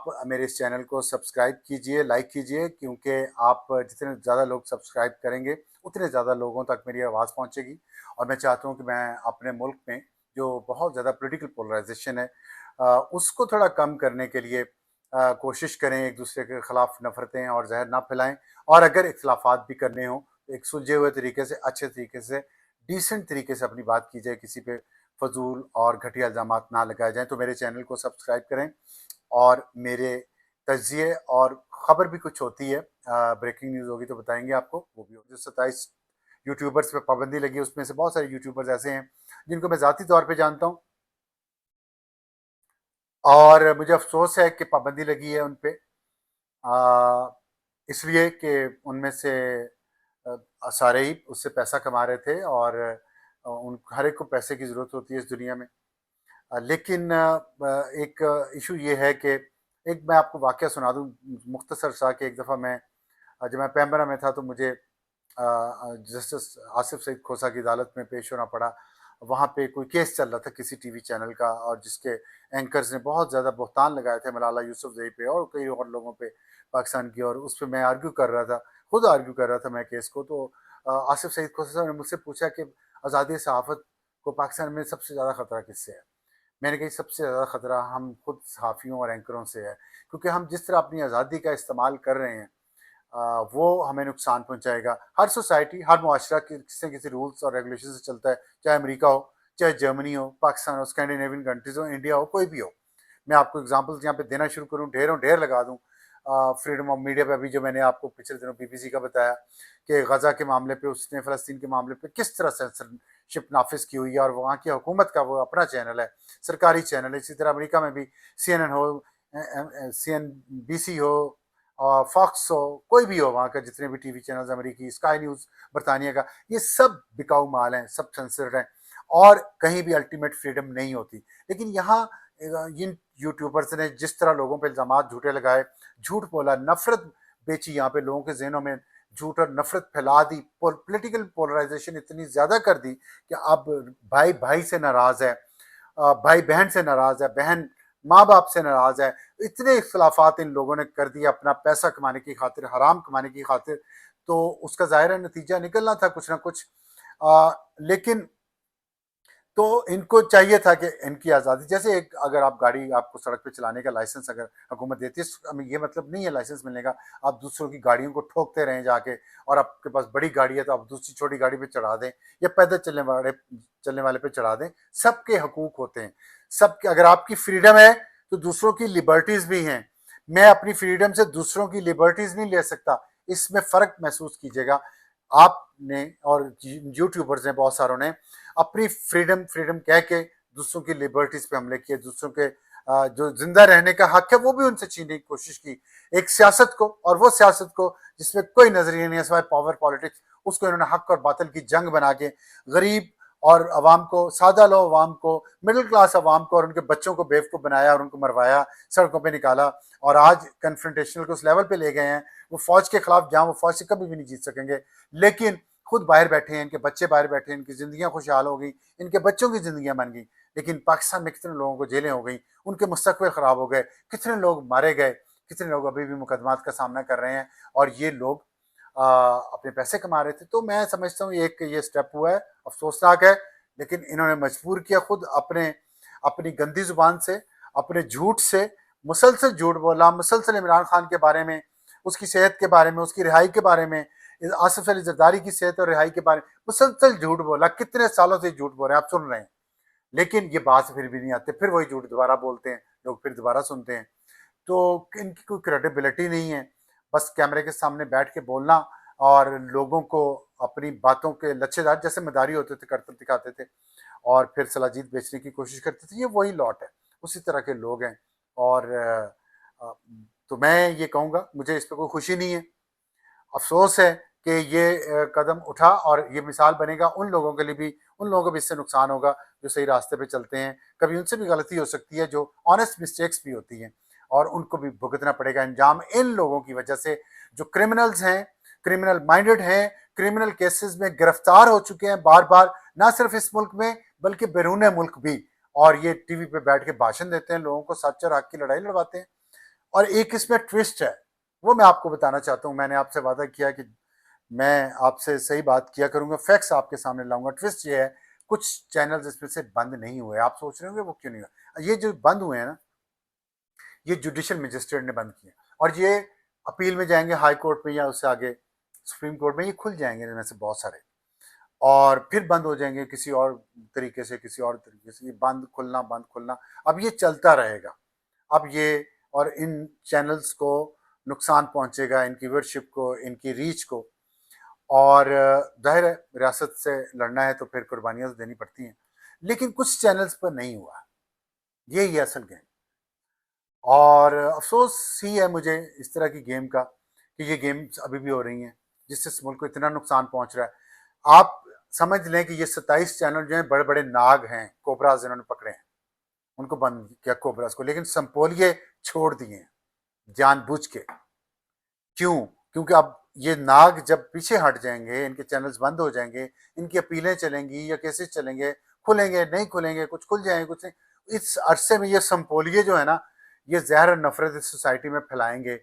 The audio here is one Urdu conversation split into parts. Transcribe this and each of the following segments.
آپ میرے اس چینل کو سبسکرائب کیجئے، لائک کیجئے، کیونکہ آپ جتنے زیادہ لوگ سبسکرائب کریں گے اتنے زیادہ لوگوں تک میری آواز پہنچے گی. اور میں چاہتا ہوں کہ میں اپنے ملک میں جو بہت زیادہ پولیٹیکل پولرائزیشن ہے اس کو تھوڑا کم کرنے کے لیے کوشش کریں، ایک دوسرے کے خلاف نفرتیں اور زہر نہ پھیلائیں، اور اگر اختلافات بھی کرنے ہوں تو ایک سلجھے ہوئے طریقے سے، اچھے طریقے سے، ڈیسنٹ طریقے سے اپنی بات کی جائے، کسی پہ فضول اور گھٹیا الزامات نہ لگائے جائیں. تو میرے چینل کو سبسکرائب کریں، اور میرے تجزیے اور خبر بھی کچھ ہوتی ہے، بریکنگ نیوز ہوگی تو بتائیں گے آپ کو، وہ بھی ہوگی. جو 27 یوٹیوبرز پہ پابندی لگی ہے اس میں سے بہت سارے یوٹیوبرز ایسے ہیں جن کو میں ذاتی طور پہ جانتا ہوں، اور مجھے افسوس ہے کہ پابندی لگی ہے ان پہ، اس لیے کہ ان میں سے سارے ہی اس سے پیسہ کما رہے تھے، اور ان ہر ایک کو پیسے کی ضرورت ہوتی ہے اس دنیا میں. لیکن ایک ایشو یہ ہے کہ ایک میں آپ کو واقعہ سنا دوں مختصر سا، کہ ایک دفعہ میں جب میں پیمبرا میں تھا تو مجھے جسٹس آصف سعید کھوسہ کی عدالت میں پیش ہونا پڑا. وہاں پہ کوئی کیس چل رہا تھا کسی ٹی وی چینل کا، اور جس کے اینکرز نے بہت زیادہ بہتان لگائے تھے ملالہ یوسفزئی پہ اور کئی اور لوگوں پہ پاکستان کی، اور اس پہ میں آرگیو کر رہا تھا، خود آرگیو کر رہا تھا میں کیس کو. تو آصف سعید کھوسہ صاحب نے مجھ سے پوچھا کہ آزادی صحافت کو پاکستان میں سب سے زیادہ خطرہ کس سے ہے؟ میں نے کہا سب سے زیادہ خطرہ ہم خود صحافیوں اور اینکروں سے ہے، کیونکہ ہم جس طرح اپنی آزادی کا استعمال کر رہے ہیں وہ ہمیں نقصان پہنچائے گا. ہر سوسائٹی، ہر معاشرہ کسی نہ کسی رولز اور ریگولیشن سے چلتا ہے، چاہے امریکہ ہو، چاہے جرمنی ہو، پاکستان ہو، اسکینڈینیوین کنٹریز ہو، انڈیا ہو، کوئی بھی ہو. میں آپ کو اگزامپلز یہاں پہ دینا شروع کروں، ڈھیر لگا دوں. فریڈم آف میڈیا پہ ابھی جو میں نے آپ کو پچھلے دنوں بی بی سی کا بتایا کہ غزہ کے معاملے پہ اس نے فلسطین کے معاملے پہ کس طرح سینسرشپ نافذ کی ہوئی ہے، اور وہاں کی حکومت کا وہ اپنا چینل ہے، سرکاری چینل ہے. اسی طرح امریکہ میں بھی سی این این ہو، سی این بی سی ہو، فاکس ہو، کوئی بھی ہو وہاں کا، جتنے بھی ٹی وی چینلز امریکی، اسکائی نیوز برطانیہ کا، یہ سب بکاؤ مال ہیں، سب سینسرڈ ہیں، اور کہیں بھی الٹیمیٹ فریڈم نہیں ہوتی. لیکن یہاں ان یوٹیوبرز نے جس طرح لوگوں پہ الزامات جھوٹے لگائے، جھوٹ بولا، نفرت بیچی، یہاں پہ لوگوں کے ذہنوں میں جھوٹ اور نفرت پھیلا دی، پولیٹیکل پولرائزیشن اتنی زیادہ کر دی کہ اب بھائی بھائی سے ناراض ہے، بھائی بہن سے ناراض ہے، بہن ماں باپ سے ناراض ہے. اتنے اختلافات ان لوگوں نے کر دیا اپنا پیسہ کمانے کی خاطر، حرام کمانے کی خاطر. تو اس کا ظاہر نتیجہ نکلنا تھا کچھ نہ کچھ. لیکن تو ان کو چاہیے تھا کہ ان کی آزادی، جیسے ایک اگر آپ گاڑی، آپ کو سڑک پہ چلانے کا لائسنس اگر حکومت دیتی ہے، یہ مطلب نہیں ہے لائسنس ملنے کا آپ دوسروں کی گاڑیوں کو ٹھوکتے رہیں جا کے، اور آپ کے پاس بڑی گاڑی ہے تو آپ دوسری چھوٹی گاڑی پہ چڑھا دیں، یا پیدل چلنے والے پہ چڑھا دیں. سب کے حقوق ہوتے ہیں، سب کے. اگر آپ کی فریڈم ہے تو دوسروں کی لبرٹیز بھی ہیں. میں اپنی فریڈم سے دوسروں کی لبرٹیز نہیں لے سکتا. اس میں فرق محسوس کیجیے گا. آپ نے اور یوٹیوبرز نے بہت ساروں نے اپنی فریڈم کہہ کے دوسروں کی لبرٹیز پہ حملے کیے، دوسروں کے جو زندہ رہنے کا حق ہے وہ بھی ان سے چھیننے کی کوشش کی. ایک سیاست کو، اور وہ سیاست کو جس میں کوئی نظریہ نہیں ہے سوائے پاور پالیٹکس، اس کو انہوں نے حق اور باطل کی جنگ بنا کے غریب اور عوام کو، سادہ لو عوام کو، مڈل کلاس عوام کو اور ان کے بچوں کو بیوقوف بنایا اور ان کو مروایا، سڑکوں پہ نکالا. اور آج کنفرنٹیشنل کو اس لیول پہ لے گئے ہیں، وہ فوج کے خلاف جہاں وہ فوج سے کبھی بھی نہیں جیت سکیں گے. لیکن خود باہر بیٹھے ہیں، ان کے بچے باہر بیٹھے ہیں، ان کی زندگیاں خوشحال ہو گئی، ان کے بچوں کی زندگیاں بن گئی. لیکن پاکستان میں کتنے لوگوں کو جیلیں ہو گئی، ان کے مستقبل خراب ہو گئے، کتنے لوگ مارے گئے، کتنے لوگ ابھی بھی مقدمات کا سامنا کر رہے ہیں، اور یہ لوگ اپنے پیسے کما رہے تھے. تو میں سمجھتا ہوں ایک یہ سٹیپ ہوا ہے، افسوسناک ہے، لیکن انہوں نے مجبور کیا خود اپنی گندی زبان سے، اپنے جھوٹ سے، مسلسل جھوٹ بولا، مسلسل عمران خان کے بارے میں، اس کی صحت کے بارے میں، اس کی رہائی کے بارے میں، آصف علی زرداری کی صحت اور رہائی کے بارے میں مسلسل جھوٹ بولا. کتنے سالوں سے جھوٹ بول رہے ہیں، آپ سن رہے ہیں، لیکن یہ بات پھر بھی نہیں آتے، پھر وہی جھوٹ دوبارہ بولتے ہیں، لوگ پھر دوبارہ سنتے ہیں. تو ان کی کوئی کریڈیبلٹی نہیں ہے، بس کیمرے کے سامنے بیٹھ کے بولنا اور لوگوں کو اپنی باتوں کے لچھے دار جیسے مداری ہوتے تھے کرتے دکھاتے تھے، اور پھر صلاحیت بیچنے کی کوشش کرتے تھے. یہ وہی لاٹ ہے، اسی طرح کے لوگ ہیں. اور تو میں یہ کہوں گا، مجھے اس پہ کوئی خوشی نہیں ہے، افسوس ہے کہ یہ قدم اٹھا، اور یہ مثال بنے گا ان لوگوں کے لیے بھی، ان لوگوں کو بھی اس سے نقصان ہوگا جو صحیح راستے پہ چلتے ہیں. کبھی ان سے بھی غلطی ہو سکتی ہے، جو آنےسٹ مسٹیکس بھی ہوتی ہیں، اور ان کو بھی بھگتنا پڑے گا انجام ان لوگوں کی وجہ سے جو کرمنلز ہیں، کرمنل مائنڈڈ ہیں، کرمنل کیسز میں گرفتار ہو چکے ہیں بار بار، نہ صرف اس ملک میں بلکہ بیرون ملک بھی. اور یہ ٹی وی پہ بیٹھ کے بھاشن دیتے ہیں، لوگوں کو سچ اور حق کی لڑائی لڑواتے ہیں. اور ایک اس میں ٹوسٹ ہے، وہ میں آپ کو بتانا چاہتا ہوں. میں نے آپ سے وعدہ کیا کہ میں آپ سے صحیح بات کیا کروں گا، فیکٹس آپ کے سامنے لاؤں گا. ٹوسٹ یہ ہے، کچھ چینلز اس میں سے بند نہیں ہوئے. آپ سوچ رہے ہوں گے وہ کیوں نہیں ہوئے. یہ جو بند ہوئے ہیں نا، یہ جوڈیشل مجسٹریٹ نے بند کیا، اور یہ اپیل میں جائیں گے ہائی کورٹ میں یا اس سے آگے سپریم کورٹ میں، یہ کھل جائیں گے ان میں سے بہت سارے، اور پھر بند ہو جائیں گے کسی اور طریقے سے. یہ بند کھلنا اب یہ چلتا رہے گا. اب یہ اور ان چینلز کو نقصان پہنچے گا، ان کی ویورشپ کو، ان کی ریچ کو. اور ظاہر ہے ریاست سے لڑنا ہے تو پھر قربانیاں دینی پڑتی ہیں، لیکن کچھ چینلز پر نہیں ہوا. یہی ہے اصل گیم. اور افسوس ہی ہے مجھے اس طرح کی گیم کا کہ یہ گیمز ابھی بھی ہو رہی ہیں جس سے اس ملک کو اتنا نقصان پہنچ رہا ہے. آپ سمجھ لیں کہ یہ 27 چینل جو ہیں بڑے بڑے ناگ ہیں، کوبراز انہوں نے پکڑے ہیں، ان کو بند کیا کوبراز کو، لیکن سمپولیے چھوڑ دیے ہیں جان بوجھ کے. کیوں؟ کیونکہ اب یہ ناگ جب پیچھے ہٹ جائیں گے، ان کے چینلز بند ہو جائیں گے، ان کی اپیلیں چلیں گی یا کیسے چلیں گے، کھلیں گے نہیں کھلیں گے، کچھ کھل جائیں گے کچھ نہیں. اس عرصے میں یہ سمپولیے جو ہے نا، یہ زہر اور نفرت اس سوسائٹی میں پھیلائیں گے.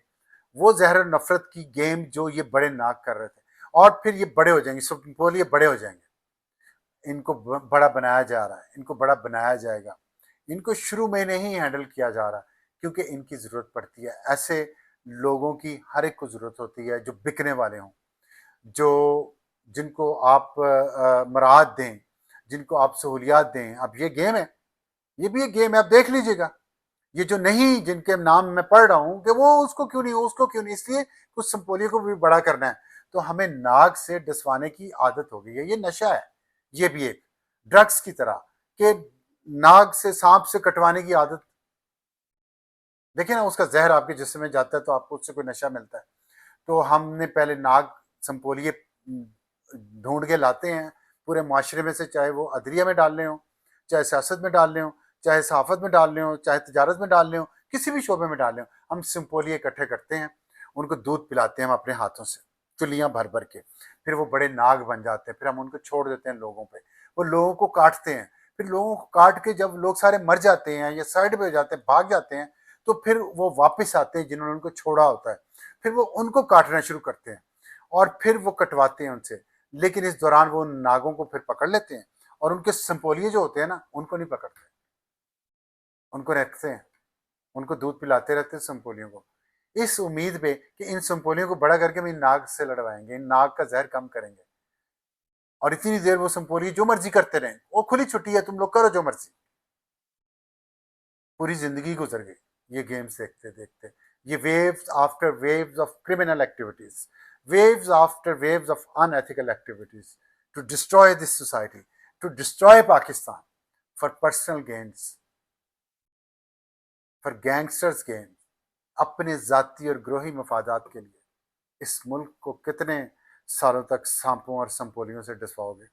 وہ زہر اور نفرت کی گیم جو یہ بڑے ناگ کر رہے تھے، اور پھر یہ بڑے ہو جائیں گے، سمپولیے بڑے ہو جائیں گے. ان کو بڑا بنایا جا رہا ہے، ان کو بڑا بنایا جائے گا. ان کو شروع میں نہیں ہینڈل کیا جا رہا کیونکہ ان کی ضرورت پڑتی ہے. ایسے لوگوں کی ہر ایک کو ضرورت ہوتی ہے جو بکنے والے ہوں، جو جن کو آپ مراعات دیں، جن کو آپ سہولیات دیں. اب یہ گیم ہے، یہ بھی ایک گیم ہے، آپ دیکھ لیجئے گا. یہ جو نہیں، جن کے نام میں پڑھ رہا ہوں کہ وہ اس کو کیوں نہیں، اس کو کیوں نہیں، اس لیے کچھ سمپولیوں کو بھی بڑا کرنا ہے. تو ہمیں ناگ سے ڈسوانے کی عادت ہو گئی ہے. یہ نشہ ہے، یہ بھی ایک ڈرگس کی طرح، کہ ناگ سے، سانپ سے کٹوانے کی عادت. دیکھیں نا، اس کا زہر آپ کے جسم میں جاتا ہے تو آپ کو اس سے کوئی نشہ ملتا ہے. تو ہم نے پہلے ناگ سمپولیے ڈھونڈ کے لاتے ہیں پورے معاشرے میں سے، چاہے وہ عدلیہ میں ڈالنے ہوں، چاہے سیاست میں ڈالنے ہوں، چاہے صحافت میں ڈالنے ہوں، چاہے تجارت میں ڈالنے ہوں، کسی بھی شعبے میں ڈالنے ہوں. ہم سمپولیے اکٹھے کرتے ہیں، ان کو دودھ پلاتے ہیں ہم اپنے ہاتھوں سے، چلیاں بھر بھر کے. پھر وہ بڑے ناگ بن جاتے ہیں، پھر ہم ان کو چھوڑ دیتے ہیں لوگوں پہ. وہ لوگوں کو کاٹتے ہیں، پھر لوگوں کو کاٹ کے جب لوگ سارے مر جاتے ہیں یا سائڈ پہ ہو جاتے ہیں، بھاگ جاتے ہیں، تو پھر وہ واپس آتے ہیں جنہوں نے ان کو چھوڑا ہوتا ہے. پھر وہ ان کو کاٹنا شروع کرتے ہیں اور پھر وہ کٹواتے ہیں ان سے. لیکن اس دوران وہ ناگوں کو پھر پکڑ لیتے ہیں، اور ان کے سمپولیے جو ہوتے ہیں نا، ان کو نہیں پکڑتے، ان کو رکھتے ہیں، ان کو دودھ پلاتے رہتے ہیں سمپولیوں کو، اس امید پہ کہ ان سمپولیوں کو بڑا کر کے ہم ان ناگ سے لڑوائیں گے، ان ناگ کا زہر کم کریں گے. اور اتنی دیر وہ سمپولیے جو مرضی کرتے رہیں، وہ کھلی چھٹی ہے، تم لوگ کرو جو مرضی. پوری زندگی گزر گئی یہ گیمز دیکھتے دیکھتے. یہ waves after waves of criminal activities, waves after waves of unethical activities to destroy this society, to destroy Pakistan for personal gains, for gangsters gain, اپنے ذاتی اور گروہی مفادات کے لیے. اس ملک کو کتنے سالوں تک سانپوں اور سمپولیوں سے ڈسواؤ گے؟